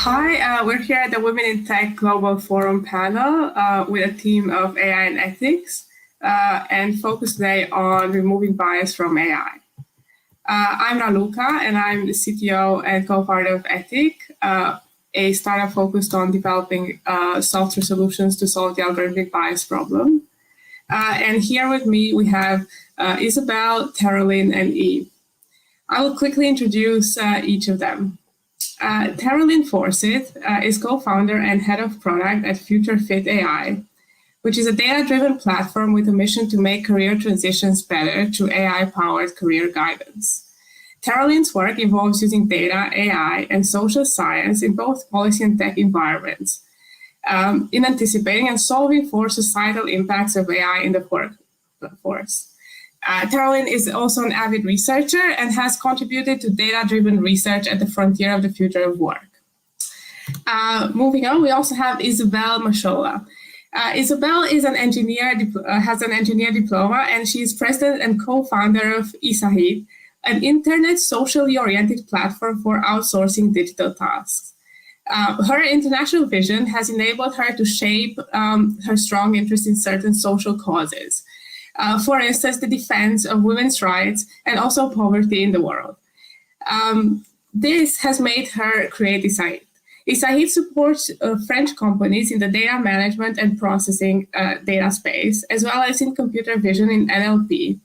Hi, we're here at the Women in Tech Global Forum panel with a team of AI and ethics and focus today on removing bias from AI. I'm Raluca and I'm the CTO and co-founder of Ethic, a startup focused on developing software solutions to solve the algorithmic bias problem. And here with me we have Isabel, Terolyn, and Eve. I will quickly introduce each of them. Terolyn Forsyth is co-founder and head of product at Futurefit AI, which is a data-driven platform with a mission to make career transitions better through AI-powered career guidance. Terolyn's work involves using data, AI, and social science in both policy and tech environments, in anticipating and solving for societal impacts of AI in the workforce. Terolyn is also an avid researcher and has contributed to data-driven research at the frontier of the future of work. Moving on, we also have Isabel Mashola. Isabel is an engineer, has an engineer diploma, and she is president and co-founder of Isahid, an internet socially oriented platform for outsourcing digital tasks. Her international vision has enabled her to shape her strong interest in certain social causes. For instance, the defense of women's rights and also poverty in the world. This has made her create Isahid. Isahid supports French companies in the data management and processing data space, as well as in computer vision in NLP,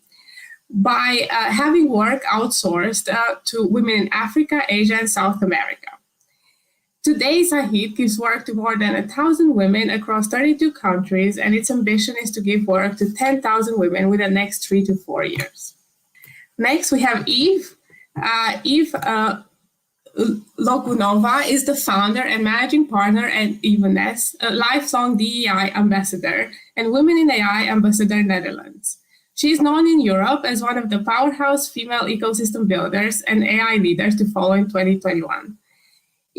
by having work outsourced to women in Africa, Asia, and South America. Today, Isahid gives work to more than 1,000 women across 32 countries, and its ambition is to give work to 10,000 women within the next 3 to 4 years. Next, we have Eve. Eve Logunova is the founder and managing partner at Evanes, a lifelong DEI ambassador and Women in AI Ambassador Netherlands. She is known in Europe as one of the powerhouse female ecosystem builders and AI leaders to follow in 2021.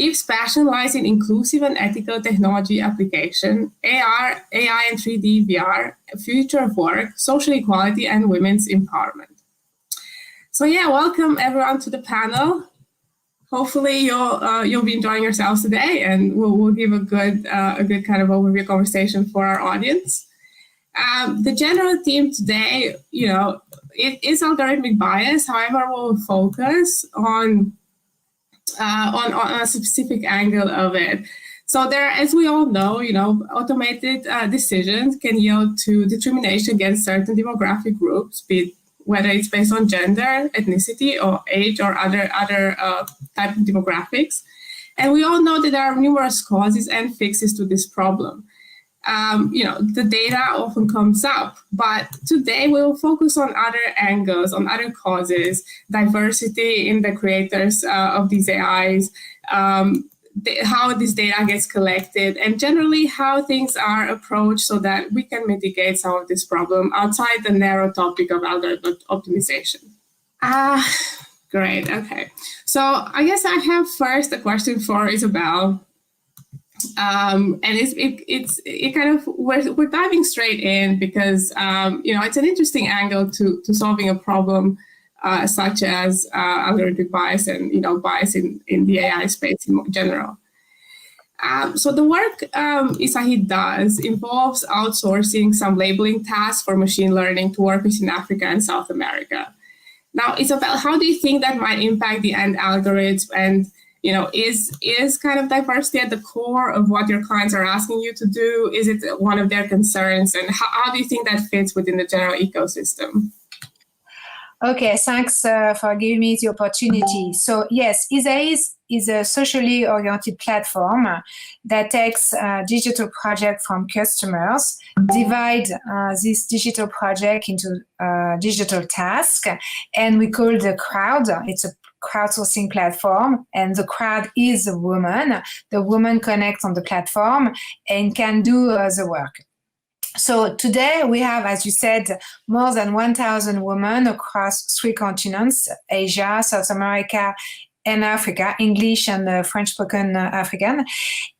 Eve's passion lies in inclusive and ethical technology application, AR, AI and 3D VR, future of work, social equality, and women's empowerment. So yeah, welcome everyone to the panel. Hopefully you'll be enjoying yourselves today, and we'll give a good kind of overview conversation for our audience. The general theme today, it is algorithmic bias. However, we'll focus on a specific angle of it. So there, as we all know, automated decisions can yield to discrimination against certain demographic groups, whether it's based on gender, ethnicity, or age, or other type of demographics. And we all know that there are numerous causes and fixes to this problem. The data often comes up, but today we will focus on other angles, on other causes, diversity in the creators of these AIs, how this data gets collected, and generally how things are approached so that we can mitigate some of this problem outside the narrow topic of algorithm optimization. Great, okay. So I guess I have first a question for Isabel. And it kind of we're diving straight in because it's an interesting angle to solving a problem such as algorithmic bias and bias in the AI space in general. So the work Isahid does involves outsourcing some labeling tasks for machine learning to workers in Africa and South America. Now, Isabel, how do you think that might impact the end algorithms, and is kind of diversity at the core of what your clients are asking you to do? Is it one of their concerns? And how do you think that fits within the general ecosystem? Okay, thanks for giving me the opportunity. So yes, Isahid is a socially oriented platform that takes digital project from customers, divide this digital project into digital task, and we call the crowd. It's a crowdsourcing platform, and the crowd is a woman. The woman connects on the platform and can do the work. So today we have, as you said, more than 1,000 women across 3 continents, Asia, South America, and Africa, English and French-spoken African.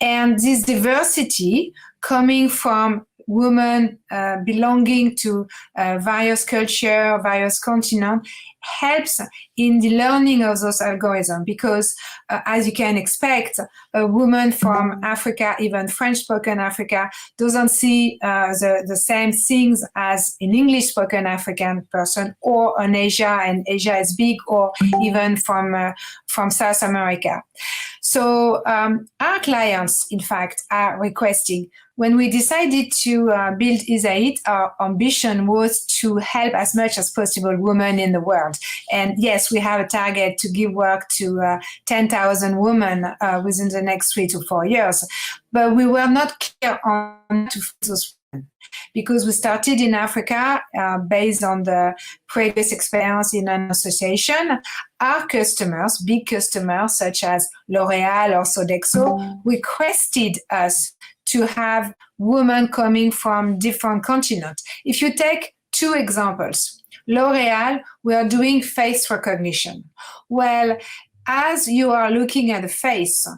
And this diversity coming from women belonging to various cultures, various continents, helps in the learning of those algorithms because, as you can expect, a woman from Africa, even French-spoken Africa, doesn't see the same things as an English-spoken African person or an Asia, and Asia is big, or even from South America. So our clients, in fact, are requesting. When we decided to build Isaid, our ambition was to help as much as possible women in the world. And yes, we have a target to give work to 10,000 women within the next 3 to 4 years. But we were not clear on to those women because we started in Africa based on the previous experience in an association. Our customers, big customers such as L'Oréal or Sodexo, requested us to have women coming from different continents. If you take 2 examples, L'Oréal, we are doing face recognition. Well, as you are looking at the face,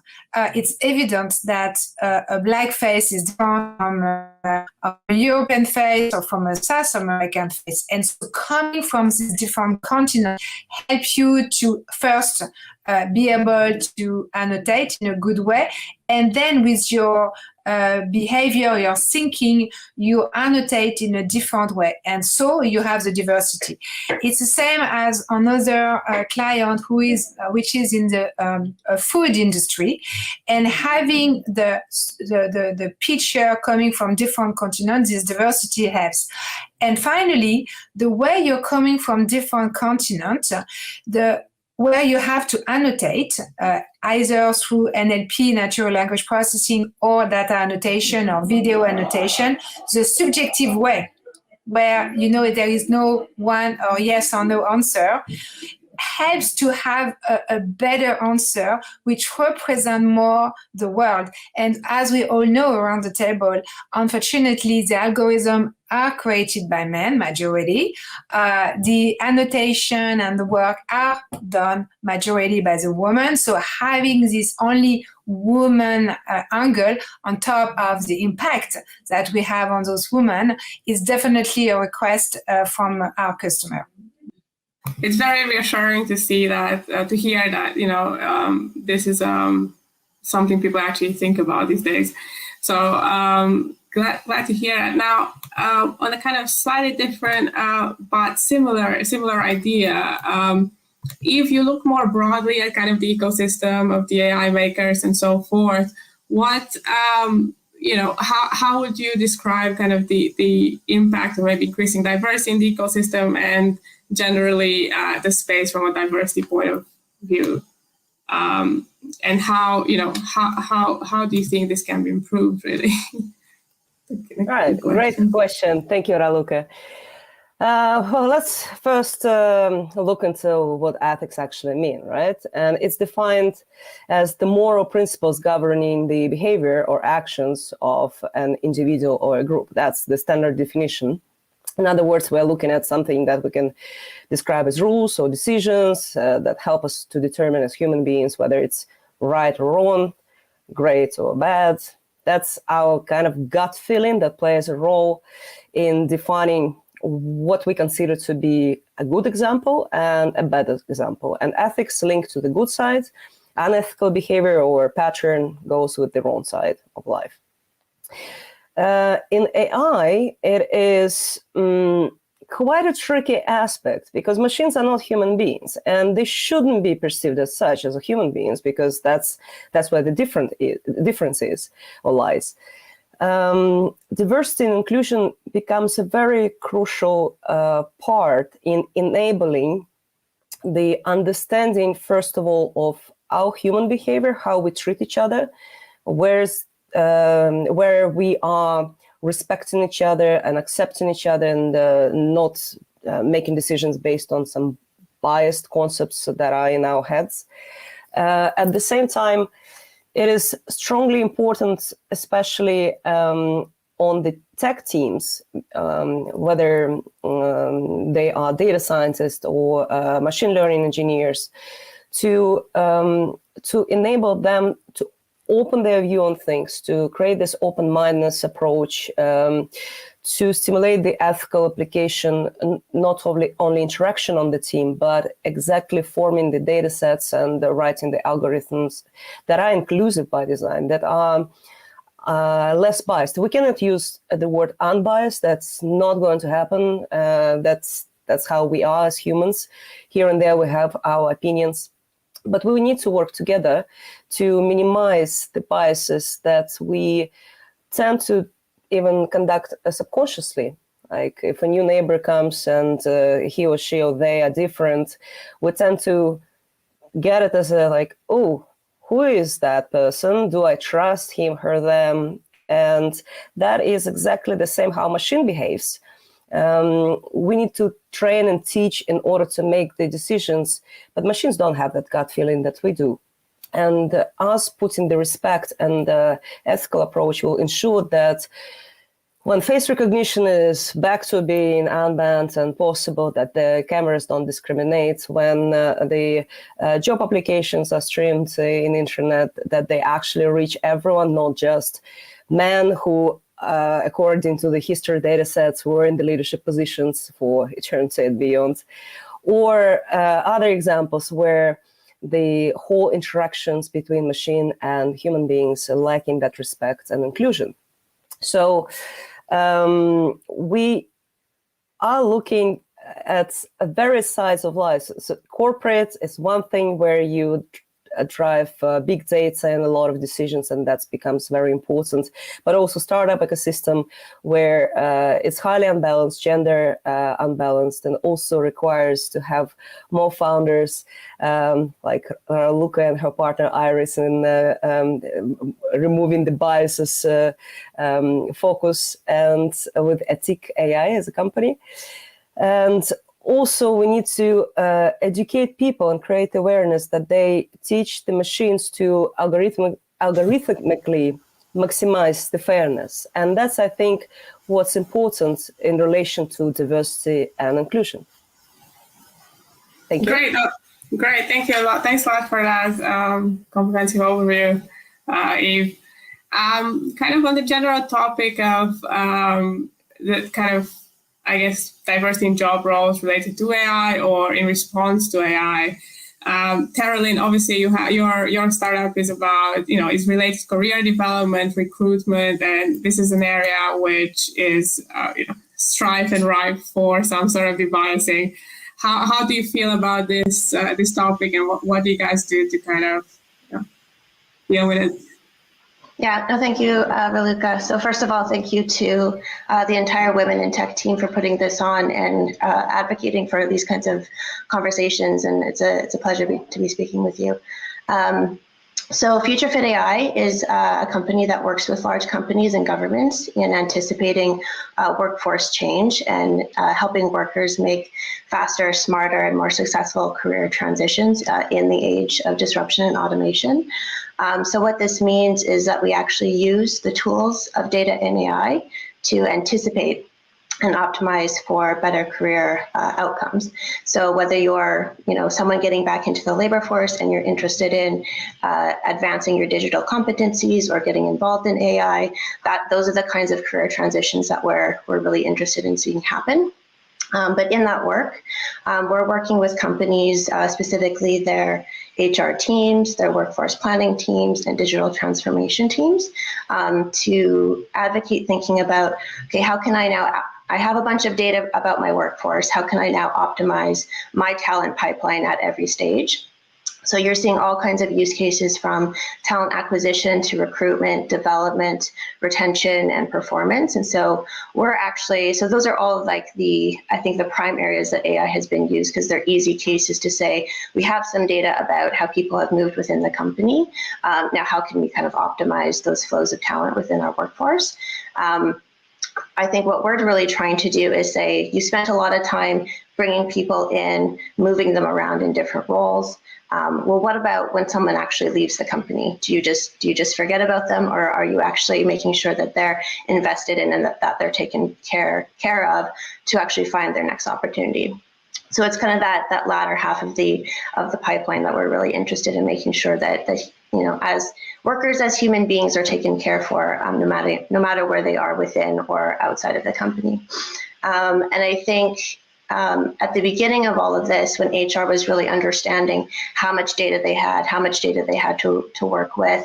it's evident that a black face is different from a European face or from a South American face. And so coming from these different continents helps you to first be able to annotate in a good way. And then with your behavior, your thinking, you annotate in a different way. And so you have the diversity. It's the same as another client which is in the food industry, and having the picture coming from different continents, this diversity helps. And finally, the way you're coming from different continents, where you have to annotate either through NLP, natural language processing, or data annotation or video annotation, the subjective way, where there is no one or yes or no answer, helps to have a better answer which represents more the world. And as we all know around the table, unfortunately, the algorithms are created by men, majority. The annotation and the work are done majority by the woman. So having this only woman angle on top of the impact that we have on those women is definitely a request from our customer. It's very reassuring to see that, to hear that, this is something people actually think about these days. So glad to hear it. Now, on a kind of slightly different but similar idea, if you look more broadly at kind of the ecosystem of the AI makers and so forth, what how would you describe kind of the impact of maybe increasing diversity in the ecosystem and generally the space from a diversity point of view, and how do you think this can be improved, really? Right, great question. Thank you, Raluca. Well, let's first look into what ethics actually mean, right? And it's defined as the moral principles governing the behavior or actions of an individual or a group. That's the standard definition. In other words, we're looking at something that we can describe as rules or decisions that help us to determine as human beings whether it's right or wrong, great or bad. That's our kind of gut feeling that plays a role in defining what we consider to be a good example and a bad example. And ethics linked to the good side, unethical behavior or pattern goes with the wrong side of life. In AI, it is quite a tricky aspect because machines are not human beings, and they shouldn't be perceived as such as human beings because that's where the difference is or lies. Diversity and inclusion becomes a very crucial part in enabling the understanding, first of all, of our human behavior, how we treat each other, where we are respecting each other and accepting each other and not making decisions based on some biased concepts that are in our heads. At the same time, it is strongly important, especially on the tech teams, whether they are data scientists or machine learning engineers, to enable them to open their view on things, to create this open-mindedness approach, to stimulate the ethical application, not only interaction on the team, but exactly forming the data sets and writing the algorithms that are inclusive by design, that are less biased. We cannot use the word unbiased. That's not going to happen. That's how we are as humans. Here and there we have our opinions, but we need to work together to minimize the biases that we tend to even conduct subconsciously. Like if a new neighbor comes and he or she or they are different, we tend to get it as a like, oh, who is that person? Do I trust him, her, them? And that is exactly the same how machine behaves. We need to train and teach in order to make the decisions, but machines don't have that gut feeling that we do. And us putting the respect and ethical approach will ensure that when face recognition is back to being unbanned and possible, that the cameras don't discriminate, when the job applications are streamed in the internet, that they actually reach everyone, not just men who, according to the history data sets, were in the leadership positions for eternity and beyond, or other examples where the whole interactions between machine and human beings are lacking that respect and inclusion. So we are looking at various sides of life. So corporate is one thing where you drive big data and a lot of decisions, and that becomes very important. But also startup ecosystem where it's highly unbalanced, gender unbalanced, and also requires to have more founders like Luca and her partner Iris in removing the biases focus, and with Ethic AI as a company. And also, we need to educate people and create awareness that they teach the machines to algorithmically maximize the fairness. And that's, I think, what's important in relation to diversity and inclusion. Thank you. Great. Thank you a lot. Thanks a lot for that comprehensive overview, Eve. Kind of on the general topic of the kind of, I guess, diversity in job roles related to AI or in response to AI. Terralyn, obviously, your startup is about, is related to career development, recruitment, and this is an area which is, strife and ripe for some sort of debiasing. How do you feel about this topic, and what do you guys do to kind of deal with it? Yeah, no, thank you, Raluca. So first of all, thank you to the entire Women in Tech team for putting this on and advocating for these kinds of conversations. And it's a pleasure to be speaking with you. So Futurefit AI is a company that works with large companies and governments in anticipating workforce change and helping workers make faster, smarter, and more successful career transitions in the age of disruption and automation. So what this means is that we actually use the tools of data and AI to anticipate and optimize for better career outcomes. So whether you're, someone getting back into the labor force and you're interested in advancing your digital competencies or getting involved in AI, those are the kinds of career transitions that we're really interested in seeing happen. But in that work, we're working with companies, specifically their HR teams, their workforce planning teams, and digital transformation teams, to advocate thinking about, okay, how can I have a bunch of data about my workforce. How can I now optimize my talent pipeline at every stage? So you're seeing all kinds of use cases from talent acquisition to recruitment, development, retention, and performance. And so those are all like the prime areas that AI has been used, because they're easy cases to say, we have some data about how people have moved within the company. Now, how can we kind of optimize those flows of talent within our workforce? I think what we're really trying to do is say, you spent a lot of time bringing people in, moving them around in different roles. Well, what about when someone actually leaves the company? Do you just forget about them, or are you actually making sure that they're invested in and that they're taken care of to actually find their next opportunity? So it's kind of that latter half of the pipeline that we're really interested in making sure that as workers, as human beings are taken care for, no matter where they are within or outside of the company. And I think at the beginning of all of this, when HR was really understanding how much data they had to work with,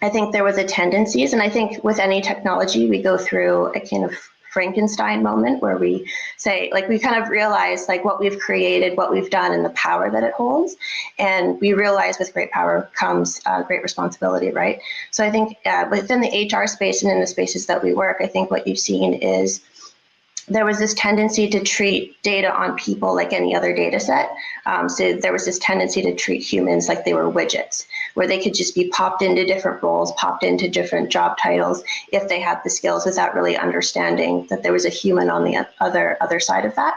I think there was a tendencies, and I think with any technology, we go through a kind of Frankenstein moment where we say, like, we kind of realize like what we've created, what we've done, and the power that it holds. And we realize with great power comes great responsibility, right? So I think within the HR space and in the spaces that we work, I think what you've seen is there was this tendency to treat data on people like any other data set. So there was this tendency to treat humans like they were widgets, where they could just be popped into different roles, popped into different job titles if they had the skills, without really understanding that there was a human on the other side of that.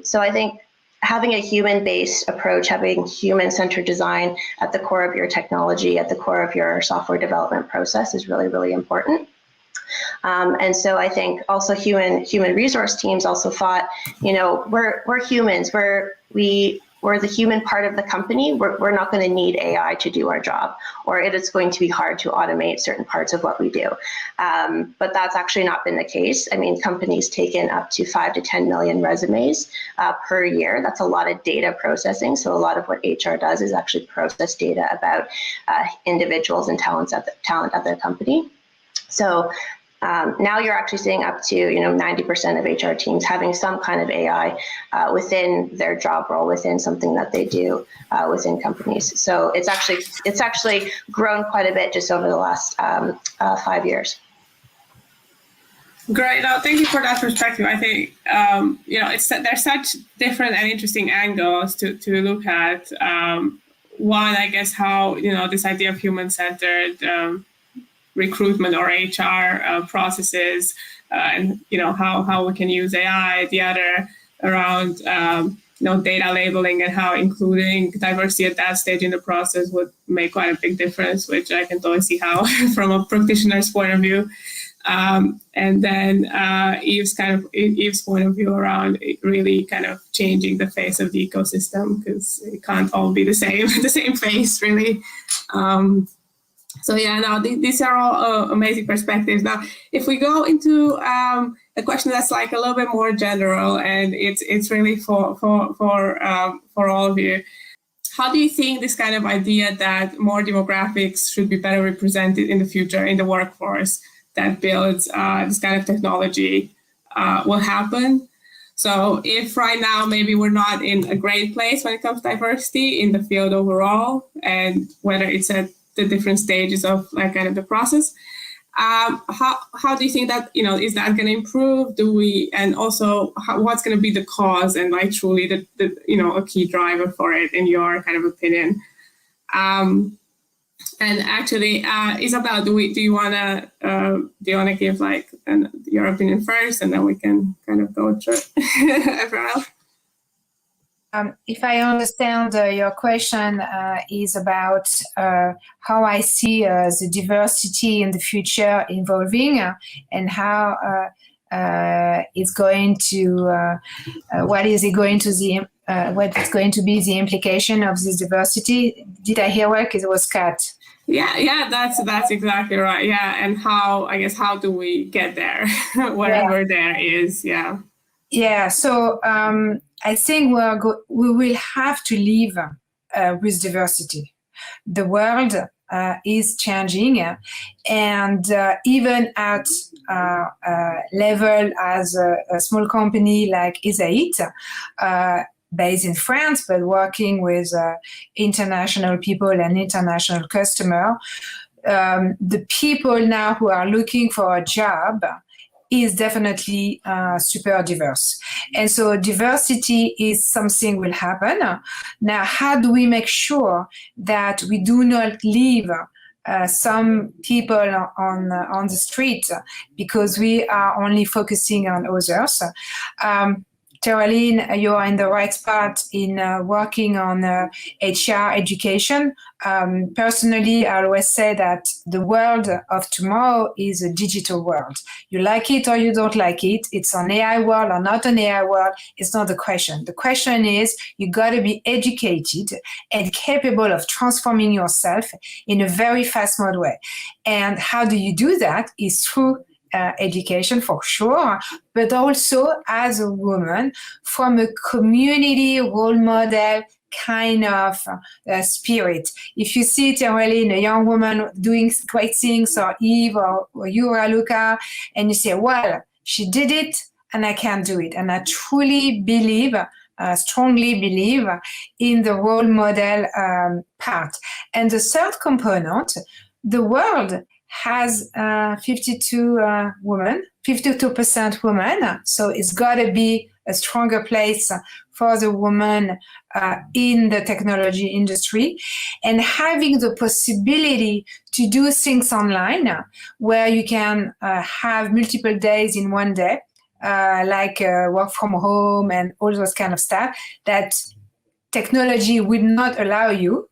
So I think having a human-based approach, having human-centered design at the core of your technology, at the core of your software development process is really, really important. And so I think also human resource teams also thought, we're humans, we're the human part of the company. We're not going to need AI to do our job, or it is going to be hard to automate certain parts of what we do. But that's actually not been the case. I mean, companies take in up to 5 to 10 million resumes per year. That's a lot of data processing. So a lot of what HR does is actually process data about individuals and talent at their company. So now you're actually seeing up to 90% of HR teams having some kind of AI within their job role, within something that they do within companies. So it's actually grown quite a bit just over the last 5 years. Great. No, thank you for that perspective. I think there's such different and interesting angles to look at. One, I guess, how this idea of human-centered recruitment or HR processes, and how we can use AI. The other around data labeling and how including diversity at that stage in the process would make quite a big difference, which I can totally see how from a practitioner's point of view. And then Eve's point of view around really kind of changing the face of the ecosystem, because it can't all be the same face really. So yeah, no, these are all amazing perspectives. Now, if we go into a question that's like a little bit more general, and it's really for all of you. How do you think this kind of idea that more demographics should be better represented in the future in the workforce that builds this kind of technology will happen? So if right now maybe we're not in a great place when it comes to diversity in the field overall, and whether it's at the different stages of like kind of the process, how do you think that is that going to improve? And also what's going to be the cause and like truly the a key driver for it in your kind of opinion? And actually, Isabel, do you wanna give like your opinion first, and then we can kind of go through everyone else? If I understand your question is about how I see the diversity in the future evolving and how it's going to what is going to be the implication of this diversity. Did I hear well? Because it was cut. Yeah, that's exactly right. Yeah, and how do we get there, wherever there is? Yeah. Yeah. So I think we will have to live with diversity. The world is changing, and even at level as a small company like Isaït, based in France, but working with international people and international customer, the people now who are looking for a job is definitely super diverse. And so diversity is something will happen. Now, how do we make sure that we do not leave some people on the street because we are only focusing on others? Terraline, you are in the right spot in working on HR education. Personally, I always say that the world of tomorrow is a digital world. You like it or you don't like it. It's an AI world or not an AI world. It's not the question. The question is you got to be educated and capable of transforming yourself in a very fast-mode way. And how do you do that is through education for sure, but also as a woman from a community role model kind of spirit. If you see Terraline, a young woman doing great things, or Eve or you, Raluca, and you say, well, she did it and I can do it. And I truly believe, strongly believe in the role model part. And the third component, the world has 52% women, so it's got to be a stronger place for the woman in the technology industry, and having the possibility to do things online where you can have multiple days in one day, like work from home and all those kind of stuff that technology would not allow you.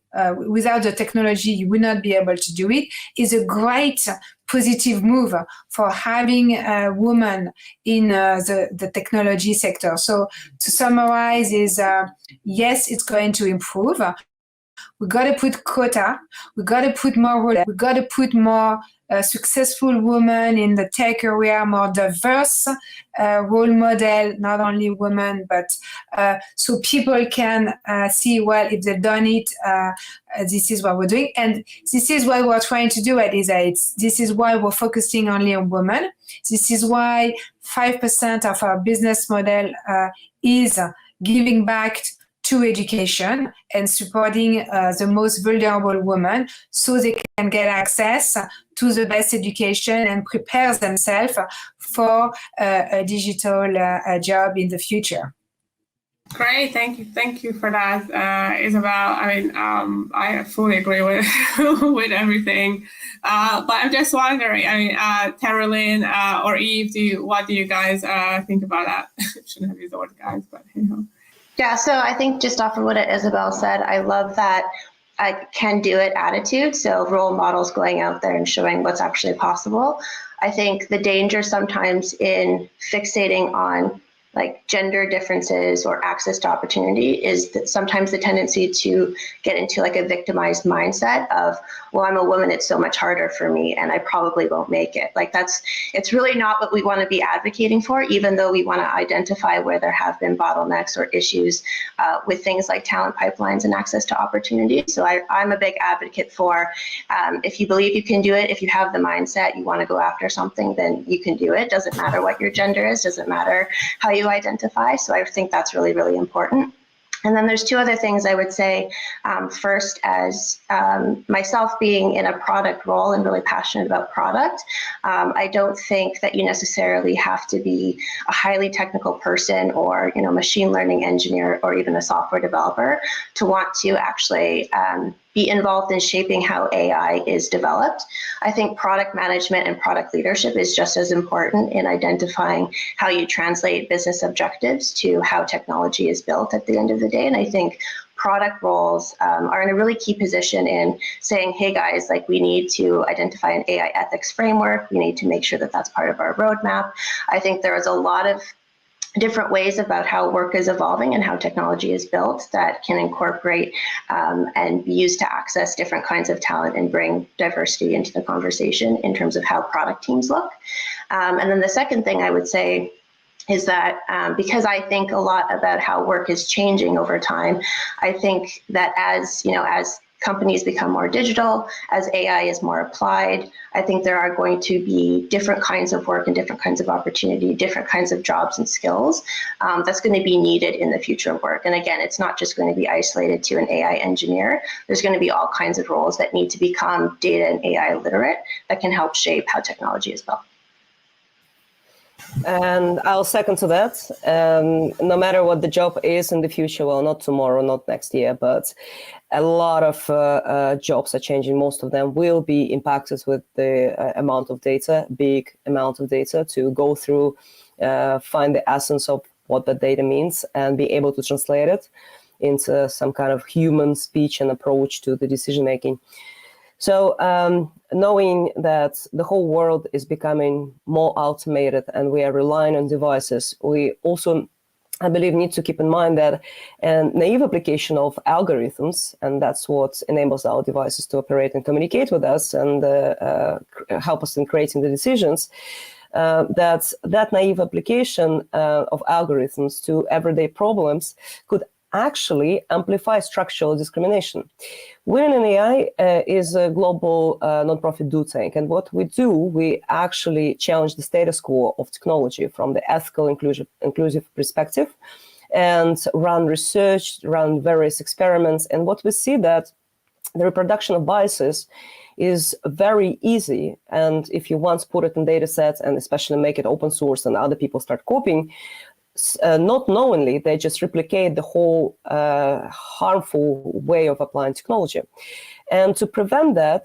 Without the technology, you would not be able to do it, is a great positive move for having a woman in the technology sector. So to summarize is, yes, it's going to improve. We got to put quota. We got to put more role. We got to put more successful women in the tech area, more diverse role model, not only women, but so people can see, well, if they've done it, this is what we're doing. And this is what we're trying to do at ESA. This is why we're focusing only on women. This is why 5% of our business model is giving back to education and supporting the most vulnerable women so they can get access to the best education and prepare themselves for a digital job in the future. Great, thank you for that, Isabel. I mean, I fully agree with with everything. But I'm just wondering, I mean, Terraline or Eve, what do you guys think about that? Shouldn't have used the word guys, but you know. Yeah, so I think just off of what Isabel said, I love that I can do it attitude. So role models going out there and showing what's actually possible. I think the danger sometimes in fixating on like gender differences or access to opportunity is that sometimes the tendency to get into like a victimized mindset of, well, I'm a woman, it's so much harder for me and I probably won't make it. Like it's really not what we want to be advocating for, even though we want to identify where there have been bottlenecks or issues with things like talent pipelines and access to opportunity. So I'm a big advocate for if you believe you can do it, if you have the mindset, you want to go after something, then you can do it. Doesn't matter what your gender is, doesn't matter how you identify. So I think that's really, really important. And then there's two other things I would say. First, as myself being in a product role and really passionate about product, I don't think that you necessarily have to be a highly technical person or machine learning engineer or even a software developer to want to actually be involved in shaping how AI is developed. I think product management and product leadership is just as important in identifying how you translate business objectives to how technology is built at the end of the day. And I think product roles are in a really key position in saying, hey guys, like we need to identify an AI ethics framework. We need to make sure that that's part of our roadmap. I think there is a lot of different ways about how work is evolving and how technology is built that can incorporate and be used to access different kinds of talent and bring diversity into the conversation in terms of how product teams look. And then the second thing I would say is that because I think a lot about how work is changing over time, I think that as companies become more digital, as AI is more applied, I think there are going to be different kinds of work and different kinds of opportunity, different kinds of jobs and skills that's going to be needed in the future of work. And again, it's not just going to be isolated to an AI engineer. There's going to be all kinds of roles that need to become data and AI literate that can help shape how technology is built. And I'll second to that. No matter what the job is in the future, well, not tomorrow, not next year, but a lot of jobs are changing. Most of them will be impacted with the amount of data, big amount of data to go through, find the essence of what the data means and be able to translate it into some kind of human speech and approach to the decision making. So knowing that the whole world is becoming more automated and we are relying on devices, we also, I believe, need to keep in mind that a naive application of algorithms, and that's what enables our devices to operate and communicate with us and help us in creating the decisions, that naive application of algorithms to everyday problems could actually amplify structural discrimination. Women in AI is a global nonprofit do tank, and what we do, we actually challenge the status quo of technology from the ethical, inclusive perspective, and run research, run various experiments, and what we see that the reproduction of biases is very easy, and if you once put it in data sets and especially make it open source and other people start copying, not knowingly, they just replicate the whole harmful way of applying technology. And to prevent that,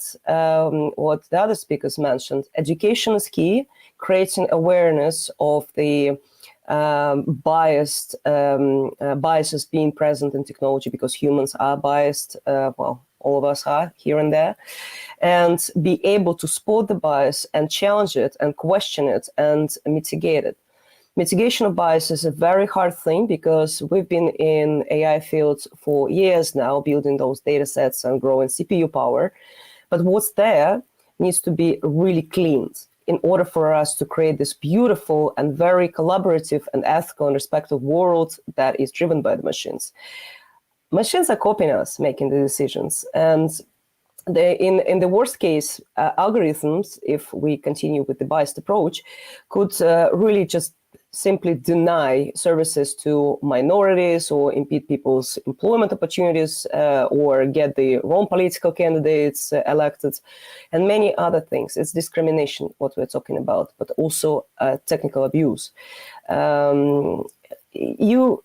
what the other speakers mentioned, education is key, creating awareness of the biases being present in technology, because humans are biased, well, all of us are here and there, and be able to spot the bias and challenge it and question it and mitigate it. Mitigation of bias is a very hard thing because we've been in AI fields for years now, building those data sets and growing CPU power. But what's there needs to be really cleaned in order for us to create this beautiful and very collaborative and ethical and respectful world that is driven by the machines. Machines are copying us, making the decisions. And in the worst case, algorithms, if we continue with the biased approach, could really just simply deny services to minorities or impede people's employment opportunities or get the wrong political candidates elected, and many other things. It's discrimination, what we're talking about, but also technical abuse. You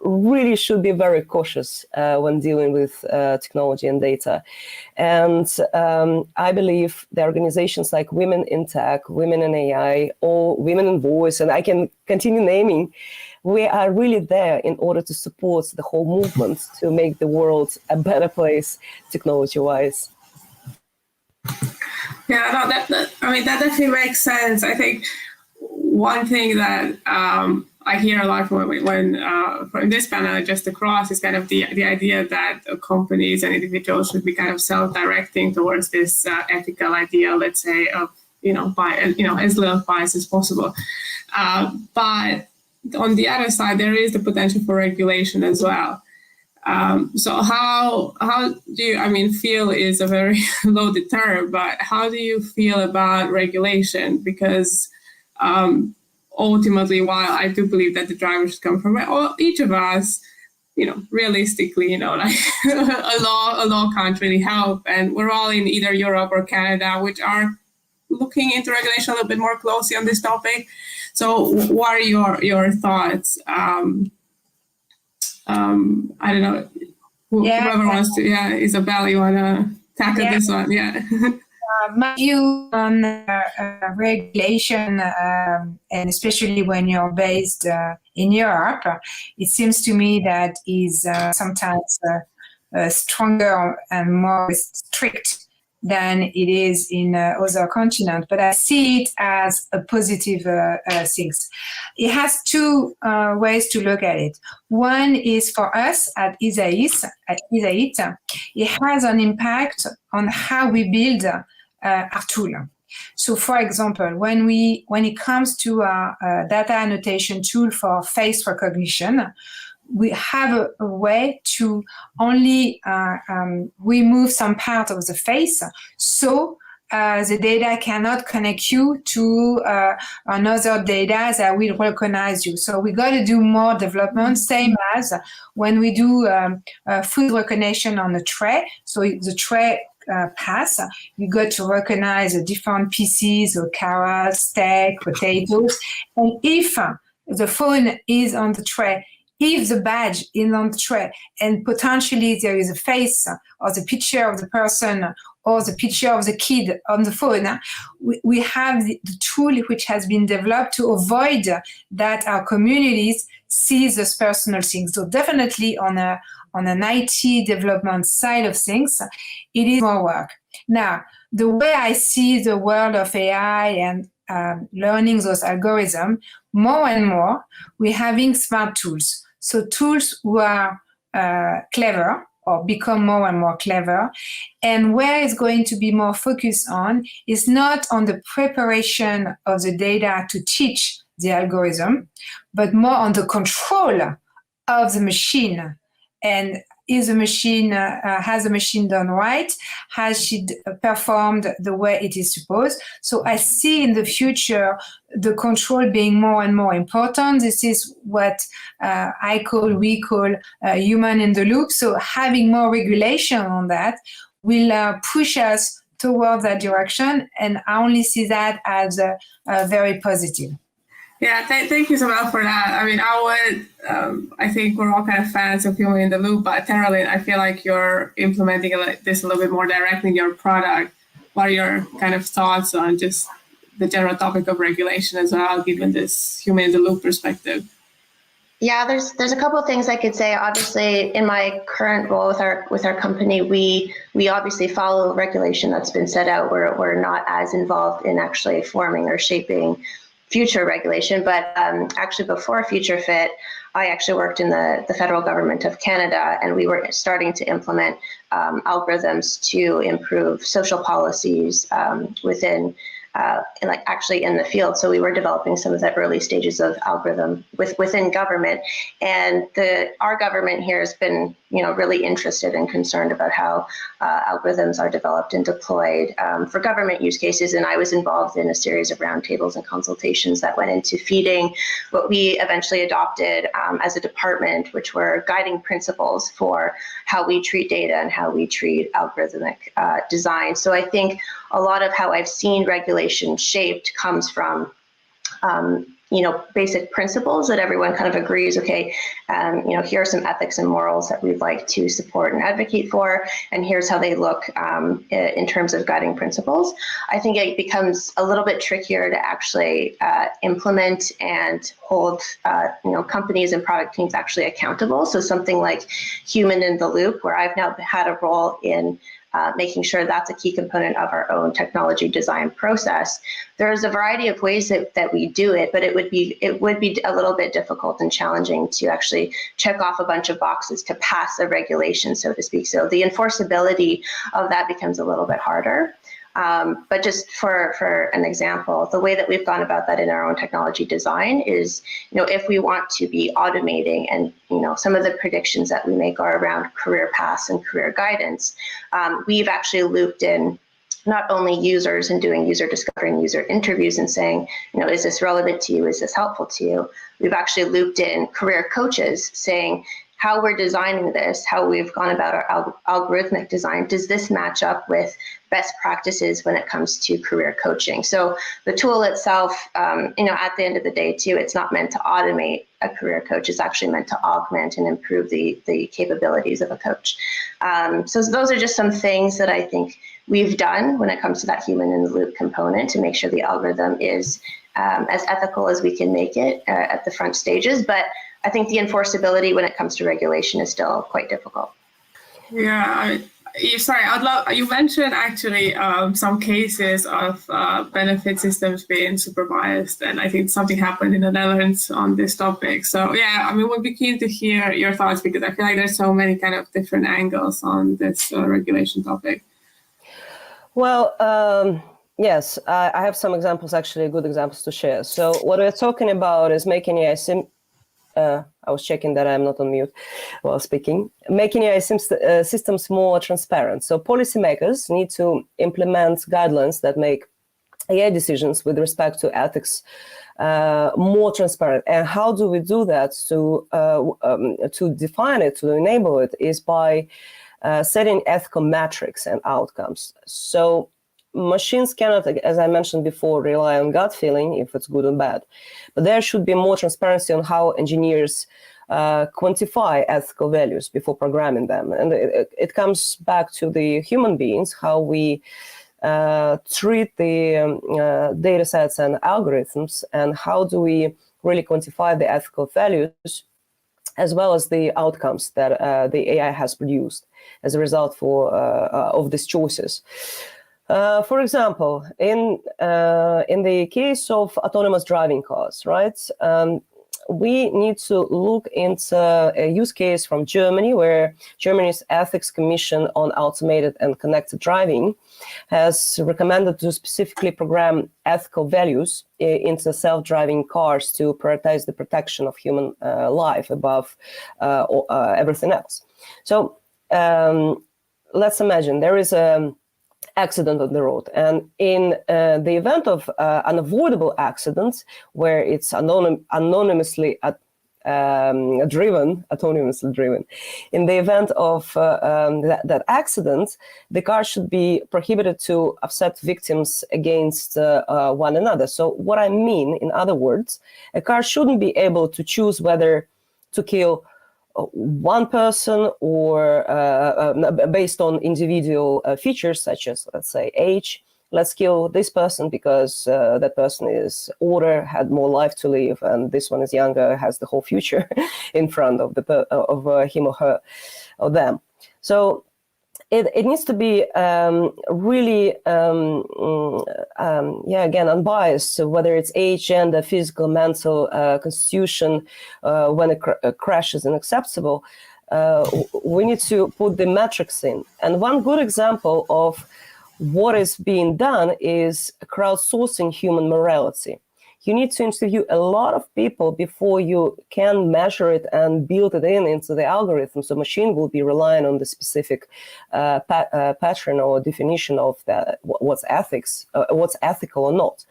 really should be very cautious when dealing with technology and data. And I believe the organizations like Women in Tech, Women in AI, or Women in Voice, and I can continue naming, we are really there in order to support the whole movement to make the world a better place technology-wise. Yeah, no, that definitely makes sense. I think one thing that I hear a lot when from this panel just across is kind of the idea that companies and individuals should be kind of self-directing towards this ethical ideal, let's say, of as little bias as possible. But on the other side, there is the potential for regulation as well. So how do you, feel is a very loaded term, but how do you feel about regulation? Because ultimately, while I do believe that the driver should come from each of us, realistically, like a law can't really help. And we're all in either Europe or Canada, which are looking into regulation a little bit more closely on this topic. So what are your thoughts? I don't know, whoever wants to, Isabel, you want to tackle this one? Yeah. My view on regulation, and especially when you're based in Europe, it seems to me that is sometimes stronger and more strict than it is in other continents. But I see it as a positive thing. It has two ways to look at it. One is for us at ISAIT, it has an impact on how we build our tool. So, for example, when it comes to a data annotation tool for face recognition, we have a way to only remove some part of the face, so the data cannot connect you to another data that will recognize you. So we got to do more development, same as when we do food recognition on a tray. So the tray pass, you got to recognize the different pieces of carrots, steak, potatoes. And if the phone is on the tray, if the badge is on the tray and potentially there is a face or the picture of the person or the picture of the kid on the phone, we have the tool which has been developed to avoid that our communities see those personal things. So definitely on an IT development side of things, it is more work. Now, the way I see the world of AI and learning those algorithms, more and more, we're having smart tools. So tools who are clever or become more and more clever. And where it's going to be more focused on is not on the preparation of the data to teach the algorithm, but more on the control of the machine. And is the machine, has the machine done right? Has she performed the way it is supposed? So I see in the future the control being more and more important. This is what we call human in the loop. So having more regulation on that will push us towards that direction. And I only see that as very positive. Yeah, thank you, Isabel, for that. I mean, I think we're all kind of fans of human in the loop, but Terralyn, I feel like you're implementing this a little bit more directly in your product. What are your kind of thoughts on just the general topic of regulation as well, given this human in the loop perspective? Yeah, there's a couple of things I could say. Obviously, in my current role with our company, we obviously follow regulation that's been set out. We're not as involved in actually forming or shaping future regulation, but actually before Futurefit, I actually worked in the federal government of Canada, and we were starting to implement algorithms to improve social policies within actually in the field. So we were developing some of the early stages of algorithm within government, and our government here has been really interested and concerned about how algorithms are developed and deployed for government use cases. And I was involved in a series of roundtables and consultations that went into feeding what we eventually adopted as a department, which were guiding principles for how we treat data and how we treat algorithmic design. So I think a lot of how I've seen regulation shaped comes from basic principles that everyone kind of agrees, okay, here are some ethics and morals that we'd like to support and advocate for, and here's how they look in terms of guiding principles. I think it becomes a little bit trickier to actually implement and hold companies and product teams actually accountable. So something like human in the loop, where I've now had a role in making sure that's a key component of our own technology design process. There's a variety of ways that we do it, but it would be a little bit difficult and challenging to actually check off a bunch of boxes to pass a regulation, so to speak. So the enforceability of that becomes a little bit harder. But just for an example, the way that we've gone about that in our own technology design is, if we want to be automating, and some of the predictions that we make are around career paths and career guidance, we've actually looped in not only users and doing user discovery and user interviews and saying, is this relevant to you? Is this helpful to you? We've actually looped in career coaches saying, how we're designing this, how we've gone about our algorithmic design, does this match up with best practices when it comes to career coaching? So the tool itself, at the end of the day too, it's not meant to automate a career coach. It's actually meant to augment and improve the capabilities of a coach. So those are just some things that I think we've done when it comes to that human in the loop component to make sure the algorithm is as ethical as we can make it at the front stages. But I think the enforceability when it comes to regulation is still quite difficult. Yeah, you mentioned actually some cases of benefit systems being supervised, and I think something happened in the Netherlands on this topic. So yeah, I mean, we'd be keen to hear your thoughts, because I feel like there's so many kind of different angles on this regulation topic. Well, yes, I have some examples, actually good examples to share. So what we're talking about is making AI I was checking that I'm not on mute while speaking. Making AI systems more transparent. So policymakers need to implement guidelines that make AI decisions with respect to ethics more transparent. And how do we do that? To define it, to enable it, is by setting ethical metrics and outcomes. So machines cannot, as I mentioned before, rely on gut feeling if it's good or bad. But there should be more transparency on how engineers quantify ethical values before programming them. And it comes back to the human beings, how we treat the data sets and algorithms, and how do we really quantify the ethical values as well as the outcomes that the AI has produced as a result of these choices. For example, in the case of autonomous driving cars, right? We need to look into a use case from Germany, where Germany's Ethics Commission on Automated and Connected Driving has recommended to specifically program ethical values into self-driving cars to prioritize the protection of human life above everything else. So let's imagine there is a accident on the road, and in the event of unavoidable accidents where it's autonomously driven, in the event of that accident, the car should be prohibited to offset victims against one another. So what I mean, in other words, a car shouldn't be able to choose whether to kill one person or based on individual features such as, let's say, age. Let's kill this person because that person is older, had more life to live, and this one is younger, has the whole future in front of him or her or them. So it needs to be really, again, unbiased, so whether it's age, gender, physical, mental, constitution, when a crash is unacceptable. We need to put the metrics in. And one good example of what is being done is crowdsourcing human morality. You need to interview a lot of people before you can measure it and build it into the algorithm. So machine will be relying on the specific pattern or definition of that, what's ethical or not.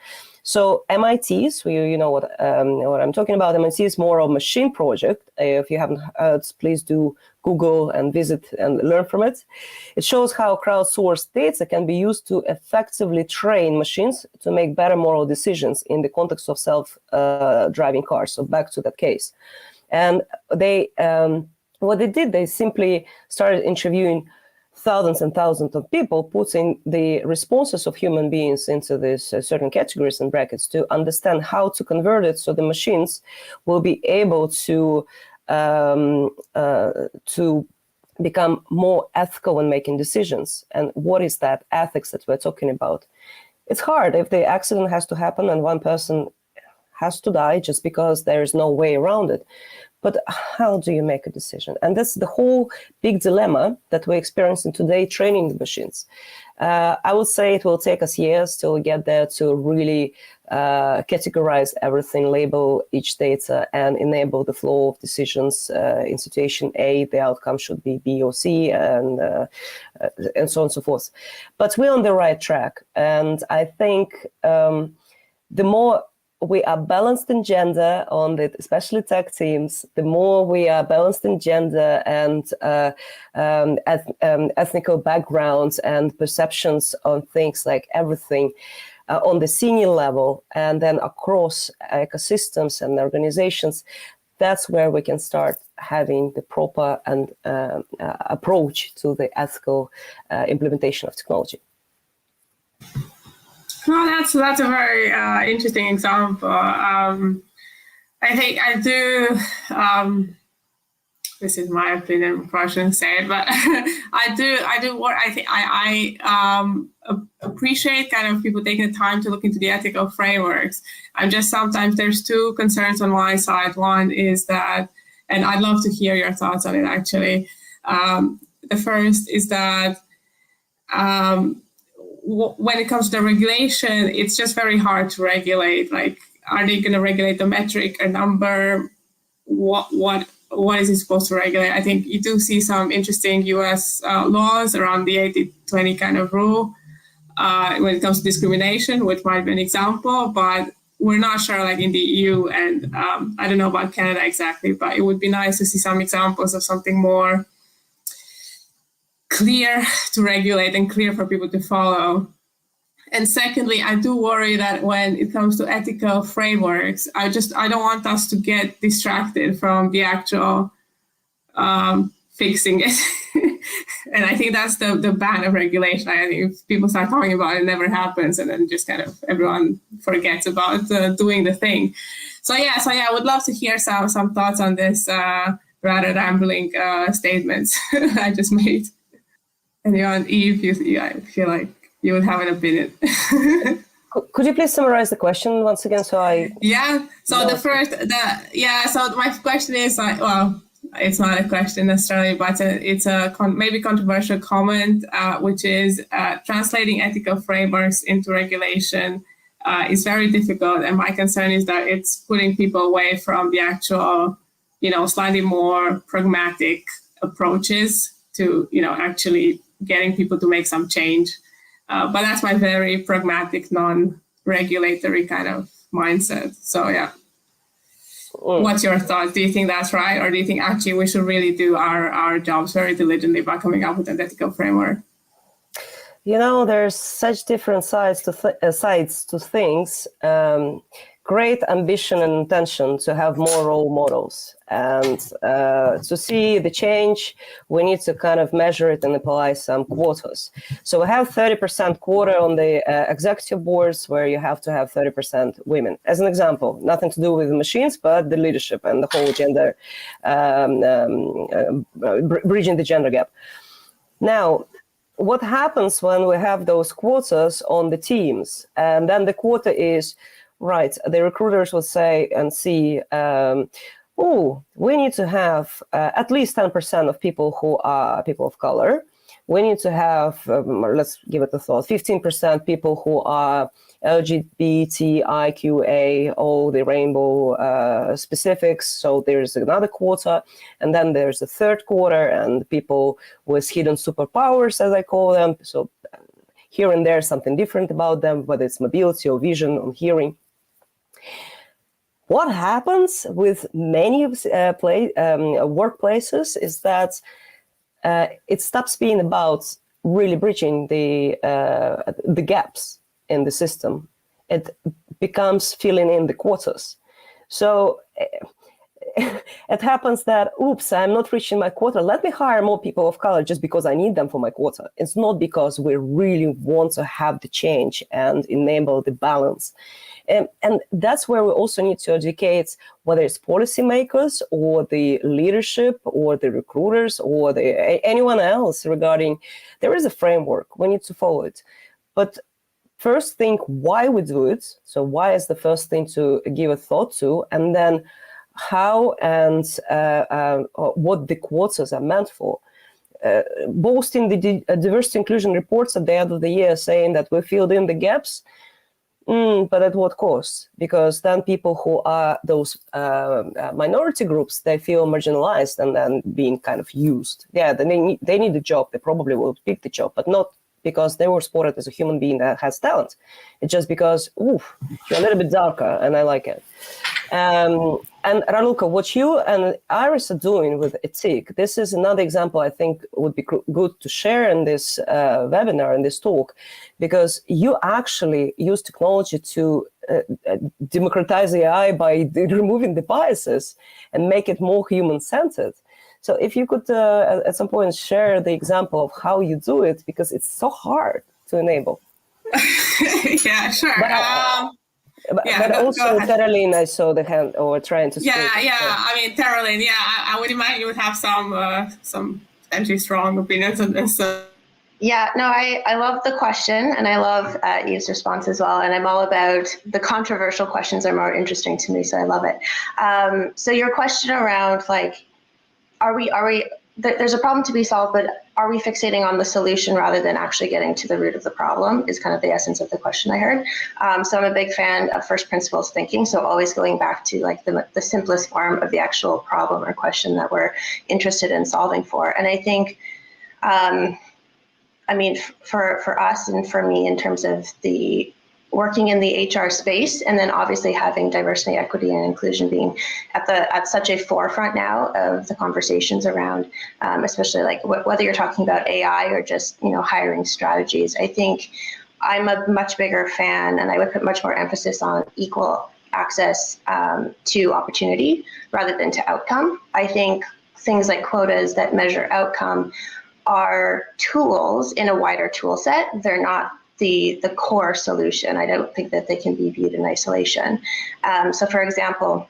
So MIT's, you know what I'm talking about. MIT is more of a machine project. If you haven't heard, please do Google and visit and learn from it. It shows how crowdsourced data can be used to effectively train machines to make better moral decisions in the context of self-driving cars. So back to that case. And they, what they did, they simply started interviewing thousands and thousands of people, putting the responses of human beings into these certain categories and brackets to understand how to convert it so the machines will be able to become more ethical when making decisions. And what is that ethics that we're talking about? It's hard if the accident has to happen and one person has to die just because there is no way around it. But how do you make a decision? And that's the whole big dilemma that we're experiencing today training the machines. I would say it will take us years till we get there to really categorize everything, label each data, and enable the flow of decisions. In situation A, the outcome should be B or C, and so on and so forth. But we're on the right track. And I think the more we are balanced in gender on the, especially tech teams, the more we are balanced in gender and ethnical backgrounds and perceptions on things like everything on the senior level and then across ecosystems and organizations, that's where we can start having the proper and approach to the ethical implementation of technology. Well, that's a very interesting example. I think I do. This is my opinion. I shouldn't say it, but I do. What I think I appreciate kind of people taking the time to look into the ethical frameworks. I'm just sometimes there's two concerns on my side. One is that, and I'd love to hear your thoughts on it. Actually, the first is that. When it comes to regulation, it's just very hard to regulate. Like, are they going to regulate the metric, a number? What is it supposed to regulate? I think you do see some interesting U.S. laws around the 80-20 kind of rule when it comes to discrimination, which might be an example. But we're not sure, like in the EU, and I don't know about Canada exactly. But it would be nice to see some examples of something more clear to regulate and clear for people to follow. And secondly, I do worry that when it comes to ethical frameworks, I don't want us to get distracted from the actual fixing it. And I think that's the ban of regulation. I think if people start talking about it, it never happens, and then just kind of everyone forgets about doing the thing. So yeah, I would love to hear some thoughts on this rather rambling statements I just made. And on Eve, I feel like you would have an opinion. Could you please summarize the question once again? So So my question is, it's not a question necessarily, but it's a maybe controversial comment, which is translating ethical frameworks into regulation is very difficult. And my concern is that it's putting people away from the actual, slightly more pragmatic approaches to, actually getting people to make some change. But that's my very pragmatic, non-regulatory kind of mindset. So yeah. What's your thoughts? Do you think that's right? Or do you think actually we should really do our jobs very diligently by coming up with an ethical framework? There's such different sides to things. Great ambition and intention to have more role models. And to see the change, we need to kind of measure it and apply some quotas. So we have 30% quota on the executive boards where you have to have 30% women. As an example, nothing to do with the machines, but the leadership and the whole gender, bridging the gender gap. Now, what happens when we have those quotas on the teams? And then the quota is, right, the recruiters would say and see, we need to have at least 10% of people who are people of color. We need to have, let's give it a thought, 15% people who are LGBTIQA, all the rainbow specifics. So there's another quota. And then there's a third quota and people with hidden superpowers, as I call them. So here and there, something different about them, whether it's mobility or vision or hearing. What happens with many workplaces is that it stops being about really bridging the gaps in the system. It becomes filling in the quotas. So it happens that, oops, I'm not reaching my quota. Let me hire more people of color just because I need them for my quota. It's not because we really want to have the change and enable the balance. And that's where we also need to educate, whether it's policymakers or the leadership or the recruiters or anyone else regarding, there is a framework, we need to follow it. But first think why we do it. So why is the first thing to give a thought to, and then how and what the quotas are meant for. Boasting the diversity inclusion reports at the end of the year saying that we filled in the gaps, but at what cost? Because then people who are those minority groups, they feel marginalized and then being kind of used. Yeah, they need a job. They probably will pick the job, but not because they were spotted as a human being that has talent. It's just because, you're a little bit darker and I like it. And Raluca, what you and Iris are doing with ETIC, this is another example I think would be good to share in this webinar, in this talk, because you actually use technology to democratize AI by removing the biases and make it more human-centered. So if you could, at some point, share the example of how you do it, because it's so hard to enable. Yeah, sure. But also, Caroline, I saw the hand or trying to speak. Yeah. I mean, Caroline, I would imagine you would have some potentially strong opinions on this. Yeah, no, I love the question and I love Eve's response as well. And I'm all about the controversial questions are more interesting to me, so I love it. So your question around like, are we there's a problem to be solved, but are we fixating on the solution rather than actually getting to the root of the problem is kind of the essence of the question I heard. So I'm a big fan of first principles thinking. So always going back to like the simplest form of the actual problem or question that we're interested in solving for. And I think, I mean, for us and for me in terms of the working in the HR space, and then obviously having diversity, equity, and inclusion being at such a forefront now of the conversations around, especially like whether you're talking about AI or just hiring strategies. I think I'm a much bigger fan, and I would put much more emphasis on equal access to opportunity rather than to outcome. I think things like quotas that measure outcome are tools in a wider tool set. They're not the core solution. I don't think that they can be viewed in isolation. So for example,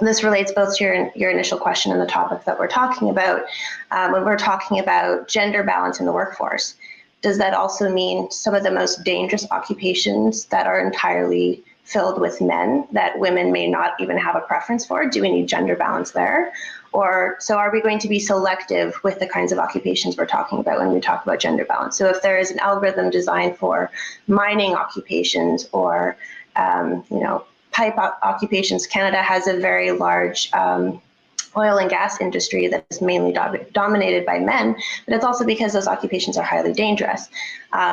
this relates both to your initial question and the topic that we're talking about. When we're talking about gender balance in the workforce, does that also mean some of the most dangerous occupations that are entirely filled with men that women may not even have a preference for? Do we need gender balance there? Or so are we going to be selective with the kinds of occupations we're talking about when we talk about gender balance? So if there is an algorithm designed for mining occupations or pipe occupations, Canada has a very large oil and gas industry that is mainly dominated by men, but it's also because those occupations are highly dangerous.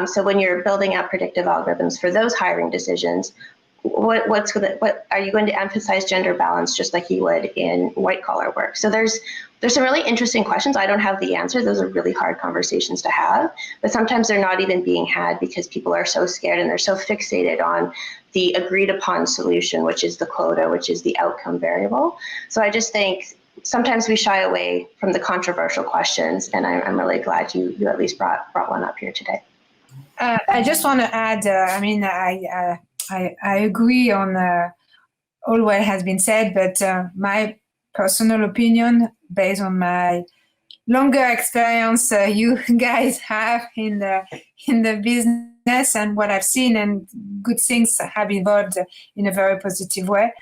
So when you're building out predictive algorithms for those hiring decisions, what are you going to emphasize gender balance just like you would in white collar work? So there's some really interesting questions. I don't have the answer. Those are really hard conversations to have, but sometimes they're not even being had because people are so scared and they're so fixated on the agreed upon solution, which is the quota, which is the outcome variable. So I just think sometimes we shy away from the controversial questions, and I'm really glad you at least brought one up here today. I just want to add, I agree on all what has been said, but my personal opinion, based on my longer experience you guys have in the business and what I've seen, and good things have evolved in a very positive way.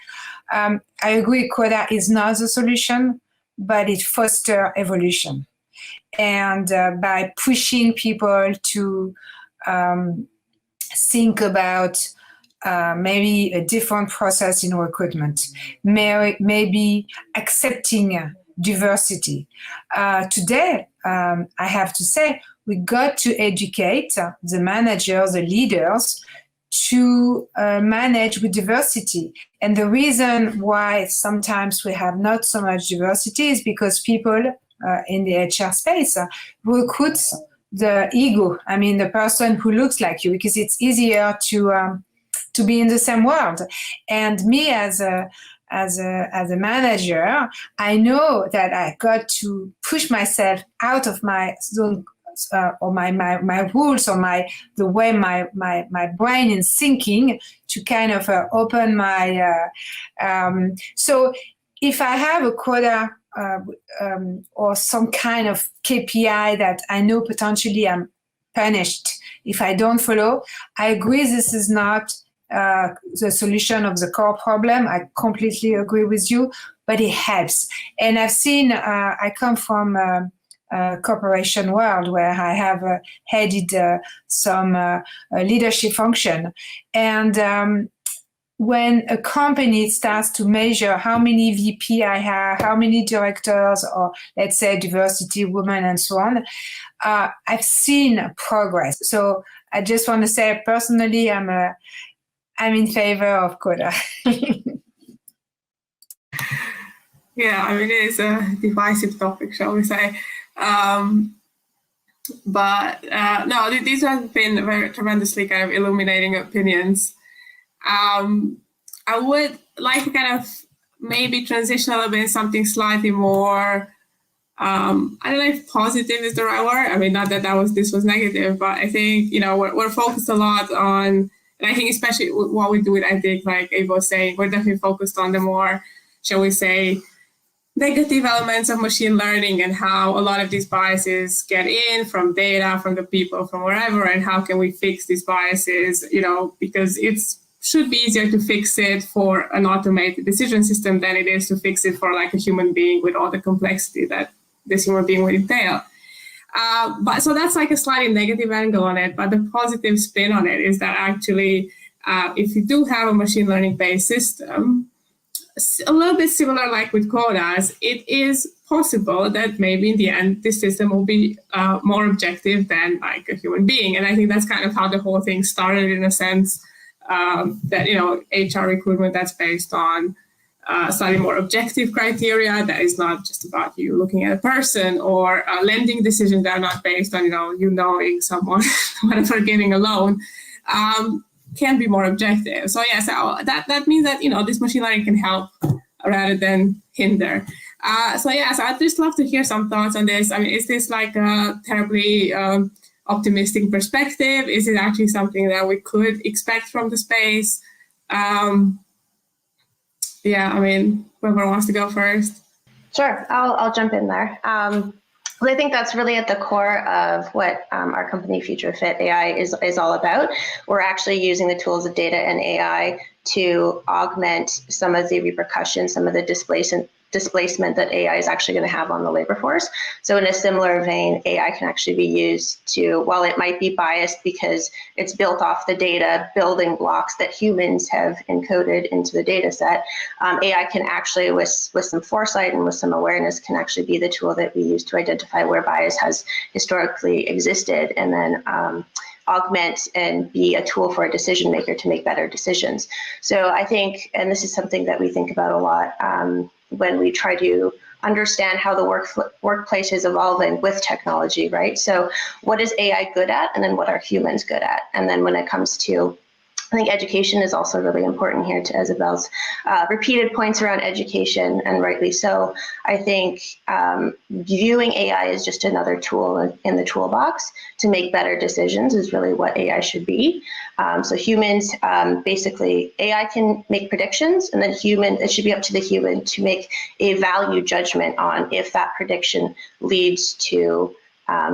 I agree, quota is not the solution, but it fosters evolution. And by pushing people to think about maybe a different process in recruitment, maybe accepting diversity. Today, I have to say, we got to educate the managers, the leaders, to manage with diversity. And the reason why sometimes we have not so much diversity is because people in the HR space recruit the ego. I mean, the person who looks like you, because it's easier to be in the same world. And me as a manager, I know that I got to push myself out of my zone or my rules or the way my brain is thinking to kind of open my so if I have a quota or some kind of KPI that I know potentially I'm punished if I don't follow, I agree this is not the solution of the core problem. I completely agree with you, but it helps. And I've seen, I come from corporation world where I have headed some leadership function. And when a company starts to measure how many VP I have, how many directors, or let's say diversity, women, and so on, I've seen progress. So I just want to say personally, I'm in favor of quota. Yeah, I mean, it is a divisive topic, shall we say. But no, these have been very tremendously kind of illuminating opinions. I would like to kind of maybe transition a little bit into something slightly more, I don't know if positive is the right word. I mean, not that this was negative, but I think, we're focused a lot on, and I think especially what we do with ethics, like Ava was saying, we're definitely focused on the more, shall we say, negative elements of machine learning and how a lot of these biases get in from data, from the people, from wherever, and how can we fix these biases, because it should be easier to fix it for an automated decision system than it is to fix it for like a human being with all the complexity that this human being would entail. But so that's like a slightly negative angle on it, but the positive spin on it is that actually, if you do have a machine learning based system, a little bit similar like with quotas, it is possible that maybe in the end this system will be more objective than like a human being. And I think that's kind of how the whole thing started, in a sense, that HR recruitment that's based on slightly more objective criteria that is not just about you looking at a person, or lending decisions that are not based on you knowing someone, whatever, getting a loan. can be more objective. So yeah, so that means that, this machine learning can help rather than hinder. So I'd just love to hear some thoughts on this. I mean, is this like a terribly optimistic perspective? Is it actually something that we could expect from the space? I mean, whoever wants to go first. Sure, I'll jump in there. I think that's really at the core of what our company Futurefit AI is all about. We're actually using the tools of data and AI to augment some of the repercussions, some of the displacement that AI is actually going to have on the labor force. So in a similar vein, AI can actually be used to, while it might be biased because it's built off the data building blocks that humans have encoded into the data set, AI can actually, with some foresight and with some awareness, can actually be the tool that we use to identify where bias has historically existed, and then augment and be a tool for a decision maker to make better decisions. So I think, and this is something that we think about a lot, when we try to understand how the workplace is evolving with technology, right? So what is AI good at, and then what are humans good at? And then when it comes to, I think education is also really important here, to Isabel's repeated points around education, and rightly so. I think viewing AI as just another tool in the toolbox to make better decisions is really what AI should be. So humans, basically, AI can make predictions, and then it should be up to the human to make a value judgment on if that prediction leads to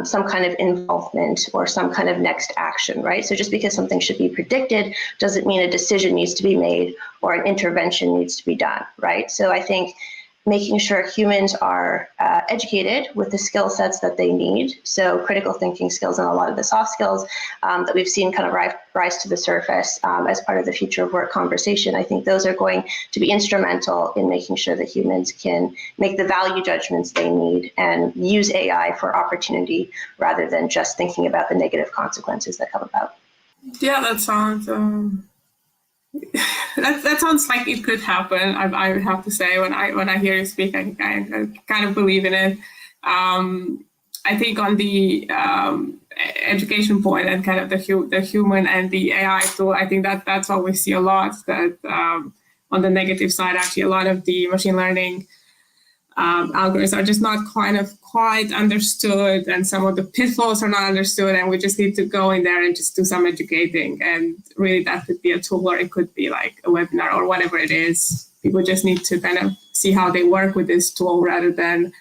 some kind of involvement or some kind of next action, right? So just because something should be predicted doesn't mean a decision needs to be made or an intervention needs to be done, right? So I think making sure humans are educated with the skill sets that they need, so critical thinking skills and a lot of the soft skills that we've seen kind of rise to the surface as part of the future of work conversation, I think those are going to be instrumental in making sure that humans can make the value judgments they need and use AI for opportunity rather than just thinking about the negative consequences that come about. Yeah, that sounds... That sounds like it could happen. I would have to say, when I hear you speak, I kind of believe in it. I think on the education point and kind of the human and the AI tool, I think that's what we see a lot. That on the negative side, actually, a lot of the machine learning algorithms are just not quite understood, and some of the pitfalls are not understood, and we just need to go in there and just do some educating. And really, that could be a tool, or it could be like a webinar or whatever it is. People just need to kind of see how they work with this tool rather than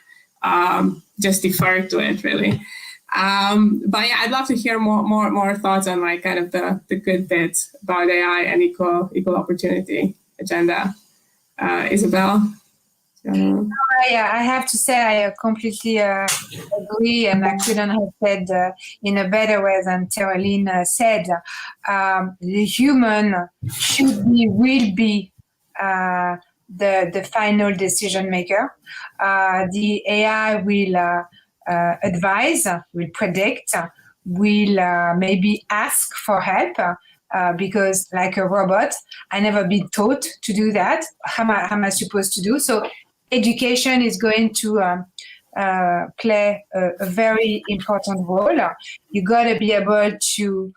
just defer to it, really. But yeah, I'd love to hear more thoughts on like kind of the good bits about AI and equal opportunity agenda. Isabel? Yeah, I have to say I completely agree, and I couldn't have said in a better way than Tereline said. The human will be the final decision maker. The AI will advise, will predict, will maybe ask for help. Because like a robot, I never been taught to do that. How am I supposed to do? So education is going to play a very important role. You got to be able to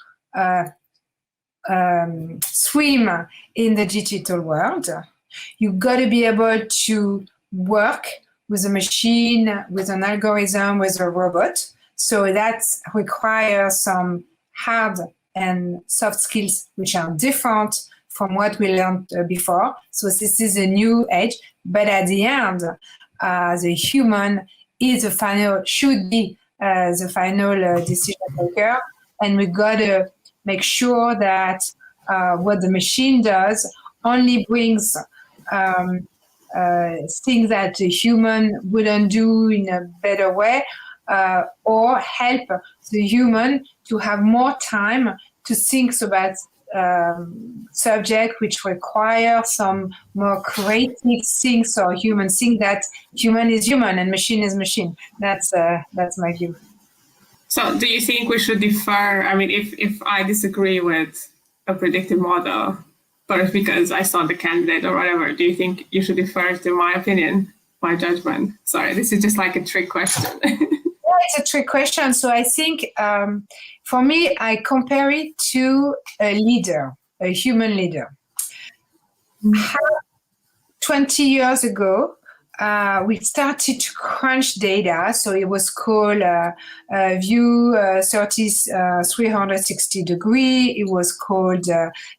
swim in the digital world. You got to be able to work with a machine, with an algorithm, with a robot. So that requires some hard and soft skills which are different from what we learned before. So this is a new age, but at the end, the human is should be the final decision maker, and we gotta make sure that what the machine does only brings things that the human wouldn't do in a better way, or help the human to have more time to think about subject which require some more creative things, or human think that human is human and machine is machine. That's my view. So do you think we should defer? I mean, if I disagree with a predictive model, but it's because I saw the candidate or whatever, do you think you should defer to my opinion, my judgment? Sorry, this is just like a trick question. it's a trick question. So I think for me, I compare it to a leader, a human leader. 20 years ago, we started to crunch data. So it was called View 360 degree. It was called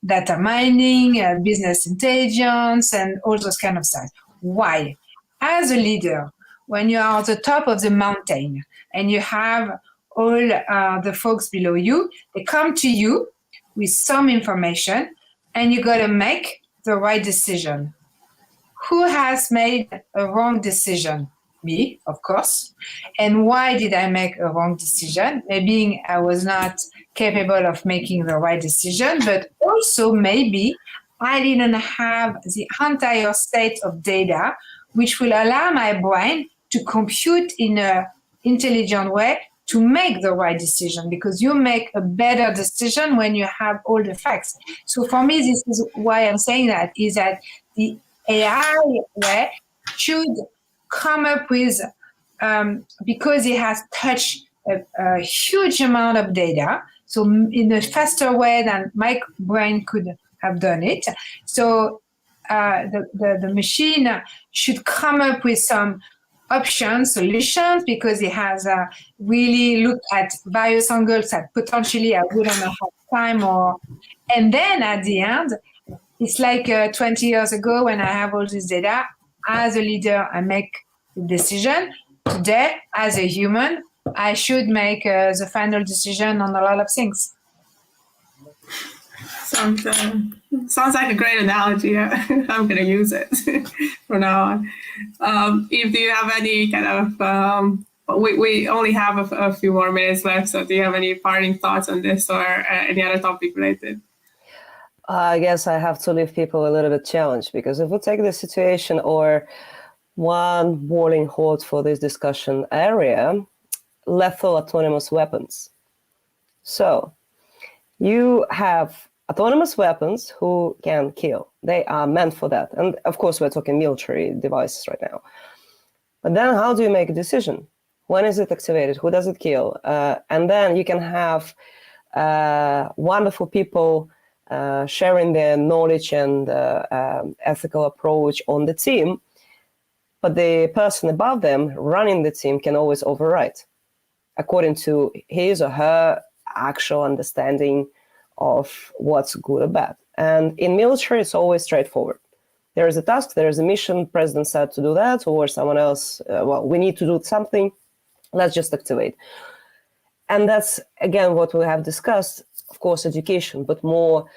data mining, business intelligence, and all those kind of stuff. Why? As a leader, when you are at the top of the mountain and you have all the folks below you, they come to you with some information and you got to make the right decision. Who has made a wrong decision? Me, of course. And why did I make a wrong decision? Maybe I was not capable of making the right decision, but also maybe I didn't have the entire set of data which will allow my brain to compute in an intelligent way to make the right decision, because you make a better decision when you have all the facts. So for me, this is why I'm saying that, is that the AI way should come up with, because it has touched a huge amount of data, so in a faster way than my brain could have done it. So the machine should come up with some options, solutions, because it has really looked at various angles that potentially I wouldn't have time and then at the end, it's like 20 years ago when I have all this data. As a leader, I make the decision. Today, as a human, I should make the final decision on a lot of things. Sounds like a great analogy. I'm going to use it from now on. Eve, do you have any kind of, we only have a few more minutes left, so do you have any parting thoughts on this or any other topic related? I guess I have to leave people a little bit challenged, because if we take the situation or one boiling hot for this discussion area, lethal autonomous weapons. So you have autonomous weapons who can kill. They are meant for that. And of course, we're talking military devices right now. But then how do you make a decision? When is it activated? Who does it kill? And then you can have wonderful people sharing their knowledge and ethical approach on the team. But the person above them running the team can always override according to his or her actual understanding of what's good or bad. And in military, it's always straightforward. There is a task, there is a mission, president said to do that, or someone else, well, we need to do something, let's just activate. And that's, again, what we have discussed, of course, education, but more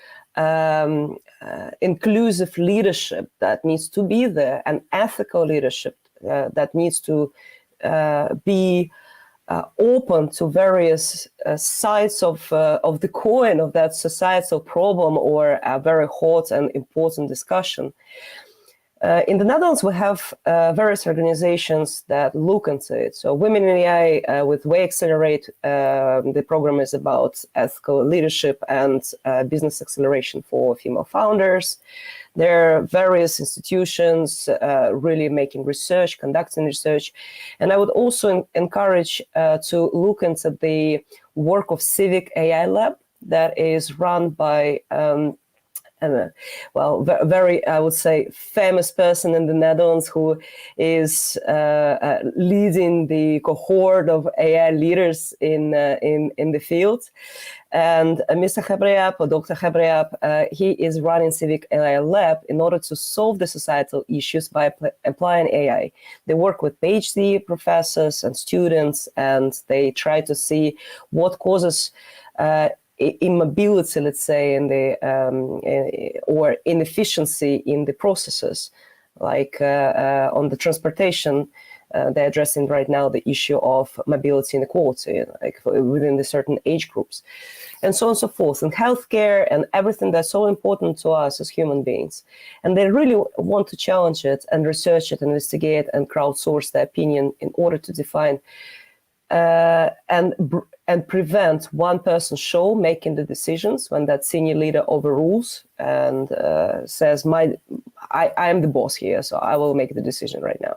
inclusive leadership that needs to be there, and ethical leadership that needs to be open to various sides of the coin of that societal problem or a very hot and important discussion. In the Netherlands, we have various organizations that look into it. So Women in AI with Way Accelerate, the program is about ethical leadership and business acceleration for female founders. There are various institutions really making research, conducting research. And I would also encourage to look into the work of Civic AI Lab that is run by well, very, I would say, famous person in the Netherlands who is leading the cohort of AI leaders in the field. And Mr. Gebreab, or Dr. Gebreab, he is running Civic AI Lab in order to solve the societal issues by applying AI. They work with PhD professors and students, and they try to see what causes immobility, let's say, in the or inefficiency in the processes, like on the transportation. They're addressing right now the issue of mobility inequality, like within the certain age groups, and so on and so forth, and healthcare and everything that's so important to us as human beings. And they really want to challenge it and research it, investigate, and crowdsource their opinion in order to define and prevent one person show making the decisions when that senior leader overrules and says, I am the boss here, so I will make the decision right now.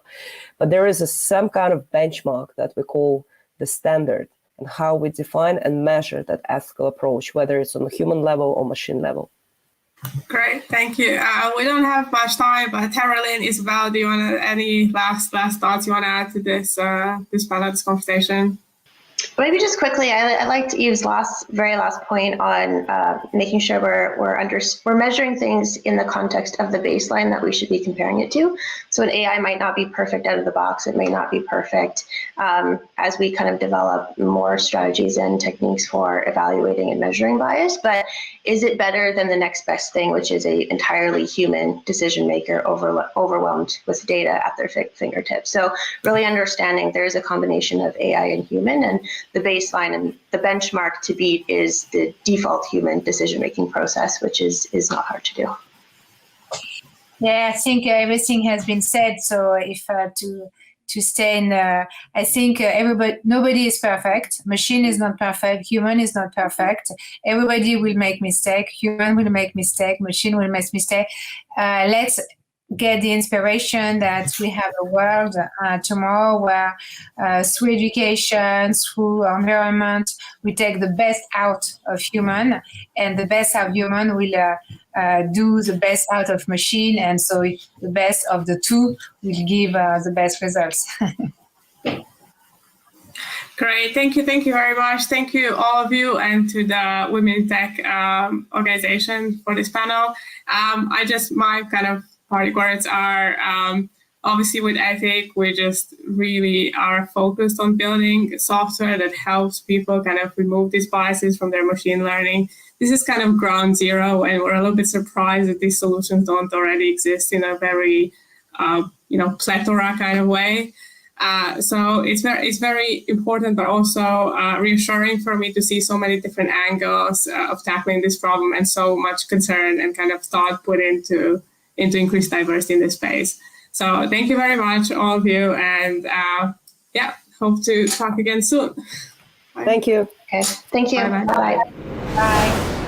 But there is some kind of benchmark that we call the standard and how we define and measure that ethical approach, whether it's on a human level or machine level. Great, thank you. We don't have much time, but Carolyn, Isabel, do you want to, any last thoughts you want to add to this panel, this conversation? Maybe just quickly, I'd like to use very last point on making sure we're measuring things in the context of the baseline that we should be comparing it to. So an AI might not be perfect out of the box. It may not be perfect as we kind of develop more strategies and techniques for evaluating and measuring bias. But is it better than the next best thing, which is a entirely human decision maker overwhelmed with data at their fingertips? So really understanding there is a combination of AI and human, and the baseline and the benchmark to beat is the default human decision-making process, which is not hard to do. Yeah, I think everything has been said. So if to stay in, I think nobody is perfect. Machine is not perfect. Human is not perfect. Everybody will make mistake. Human will make mistake. Machine will make mistake. Let's get the inspiration that we have a world tomorrow where through education, through environment, we take the best out of human, and the best out of human will do the best out of machine, and so the best of the two will give the best results. Great, thank you very much. Thank you all of you, and to the Women in Tech organization for this panel. My kind of party words are, obviously with Ethic, we just really are focused on building software that helps people kind of remove these biases from their machine learning. This is kind of ground zero, and we're a little bit surprised that these solutions don't already exist in a very, plethora kind of way. So it's very important, but also reassuring for me to see so many different angles of tackling this problem, and so much concern and kind of thought put into increased diversity in this space. So thank you very much, all of you, and hope to talk again soon. Bye. Thank you. Okay, thank you. Bye. Bye.